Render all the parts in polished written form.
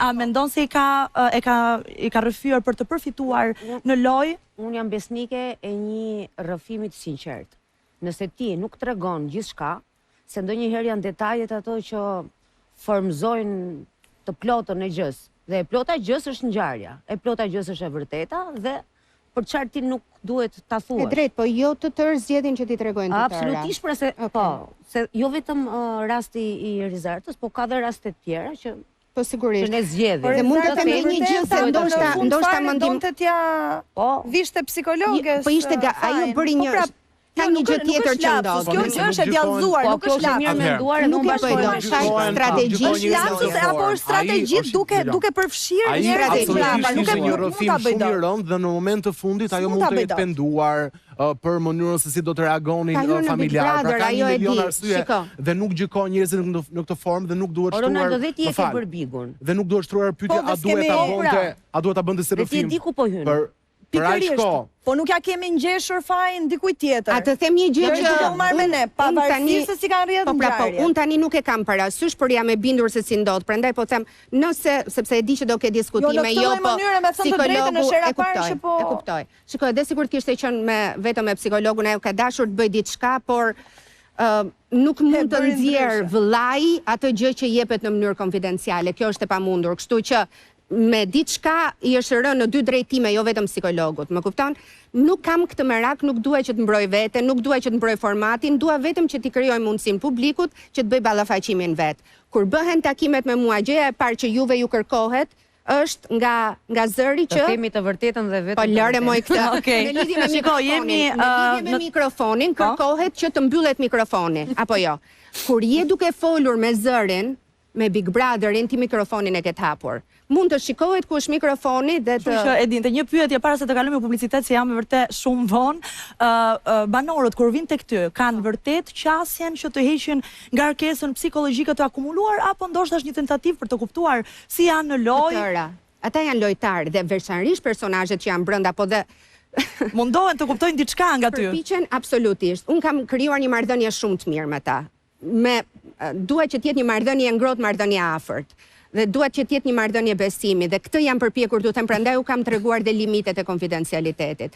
a mendon se i ka rrëfyer për të përfituar në lojë? Unë jam besnike e një rrëfimi të sinqert. Nëse ti nuk tregon gjithçka, se ndonjëherë janë detajet ato që formëzojnë të plotën e gjës. Dhe e plota gjës është ngjarja, e plota gjës është e vërteta dhe për çfarë ti nuk duhet ta thuash. E drejt, po jo të tërë zgjedhin që ti tregojnë të tëra. Absolutisht, pra se se jo vetëm rasti i Rizartës, po ka dhe raste tjera që po sigurisht. Që ne zgjedhim. Dhe mund të themi një gjë se ndoshta mendim të tja vishte psikologes. Po ishte ajo bëri një ka një gjë tjetër që ndodh. Kjo gjë është e djallëzuar, nuk është lapsus. Mirë menduar e nuk bashkohet strategji. Lapsus apo është strategji duke përfshirë njerëzit. Nuk e një rrëfim shumë i rëndë dhe në moment të fundit ajo mund të jetë penduar për mënyrën se si do të reagonin familjar. Pra ka një milion arsye dhe nuk gjykon njerëzit në këtë formë dhe nuk duhet shtruar. Ronaldo dhe ti e ke bërë bigun. Dhe nuk duhet shtruar pyetja a duhet ta bënte si rrëfim. Dhe ti ku po hyn? Pikërisht, po nuk ja kemi ngjeshur fajin dikujt tjetër. A të them një gjë që do marr me ne, pavarësisht se si kanë rrjedhur ngjarjet. Po, unë tani nuk e kam parasysh, por jam e bindur se si ndodh. Prandaj po them, nëse sepse e di që do ke diskutime, po psikologu e kuptoj. Shikoj, dhe sigurt kishte qenë vetëm me psikologun, ajo ka dashur të bëj diçka, por nuk mund të nxjerr vëllai atë gjë që jepet në mënyrë konfidenciale. Kjo është e pamundur, kështu që me diçka i është rënë në dy drejtime, jo vetëm psikologut, më kupton? Nuk kam këtë merak, nuk dua që të mbroj vete, nuk dua që të mbroj formatin, dua vetëm që t'i krijoj mundësinë publikut që të bëj ballafaqimin vet. Kur bëhen takimet me mua, gjëja e parë që juve ju kërkohet është nga zëri që të themi të vërtetën dhe vetëm. Po lëre moj këtë. Në lidhje me mikrofonin, kërkohet që të mbyllet mikrofoni, apo jo. Kur je duke folur me zërin, me Big Brotherin, ti mikrofonin e ke hapur. Mund të shikohet ku është mikrofoni dhe të... E dinte, një pyetje para se të kalojmë në publicitet, se jam me vërtet shumë vonë. Banorët, kur vinë tek ty, kanë vërtet qasjen që të heqin ngarkesën psikologjike të akumuluar, apo ndoshta është një tentativë për të kuptuar si janë në lojë? Ata janë lojtarë dhe veçanërisht personazhet që janë brenda, po dhe mundohen të kuptojnë diçka nga ty. Përpiqen absolutisht. Un kam krijuar një marrëdhënie shumë të mirë me ta. Duhet që të jetë një marrëdhënie ngrohtë, marrëdhënie afërt. Dhe duhet që të jetë një marrëdhënie besimi dhe këtë jam përpjekur të them, prandaj u kam treguar dhe limitet e konfidencialitetit.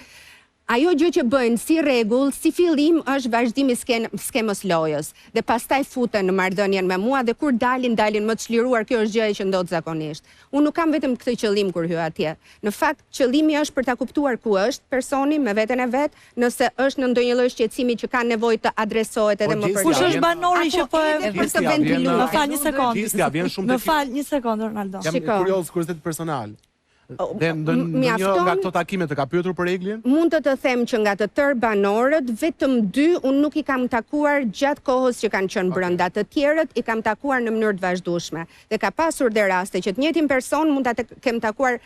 Ajo gjë që bëjnë si rregull, si fillim është vazhdimi skemës lojës dhe pastaj futen në marrëdhënien me mua dhe kur dalin më të çliruar, kjo është gjëja që ndodh zakonisht. Unë nuk kam vetëm këtë qëllim kur hyj atje. Në fakt, qëllimi është për ta kuptuar ku është personi me veten e vet, nëse është në ndonjë lloj shqetësimi që ka nevojë të adresohet edhe më përpara. Kush është banori që po për të ventiluar? Më fal një sekondë. Më fal një sekondë, Ronaldo. Jam kurioz, kuriozitet personal. Dhe ndonjë nga këto takime të ka pyetur për reglin? Mund të them që nga të tërë banorët, vetëm 2 unë nuk i kam takuar gjatë kohës që kanë qenë brenda, të tjerët i kam takuar në mënyrë të vazhdueshme. Dhe ka pasur dhe raste që të njëjtin person mund ta kem takuar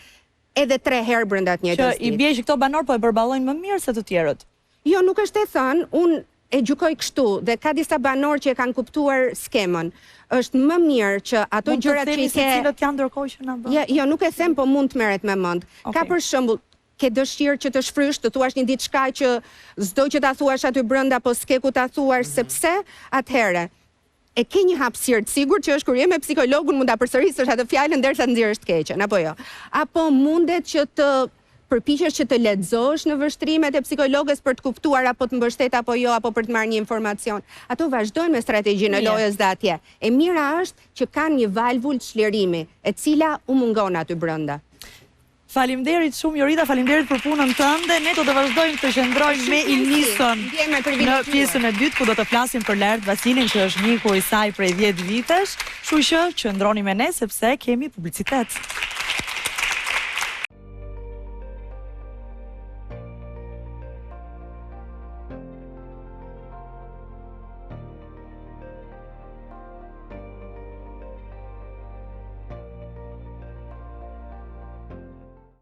edhe 3 herë brenda të njëjtës dite. Që i bie që këto banor po e përballojnë më mirë se të tjerët. Jo, nuk është e thënë, unë e gjykoj kështu dhe ka disa banor që e kanë kuptuar skemën. Është më mirë që ato gjërat që i ke... Mund të themi se cilët janë ndërkohë që na bën? Jo, nuk e them, po mund të merret me mend. Ka për shembull, ke dëshirë që të shfrysh, të thuash një diçka që s'do që ta thuash aty brenda, po s'ke ku ta thuash sepse atëherë e ke një hapësirë të sigurt që është kur je me psikologun mund ta përsërisësh atë fjalën derisa nxjerrësh të keqen, apo jo. Apo mundet që të përpiqesh që të lexosh në vështrimet e psikologës për të kuptuar apo të mbështet apo jo, apo për të marrë një informacion. Ato vazhdojnë me strategjinë e lojës dhe atje. E mira është që kanë një valvulë çlirimi, e cila u mungon aty brenda. Faleminderit shumë Jorita, faleminderit për punën tënde. Ne do të vazhdojmë të qëndrojmë me Ilnison në pjesën e dytë ku do të flasim për Lert Vasilin, që është miku i saj prej 10 vitesh. Kështu që qëndroni me ne sepse kemi publicitet.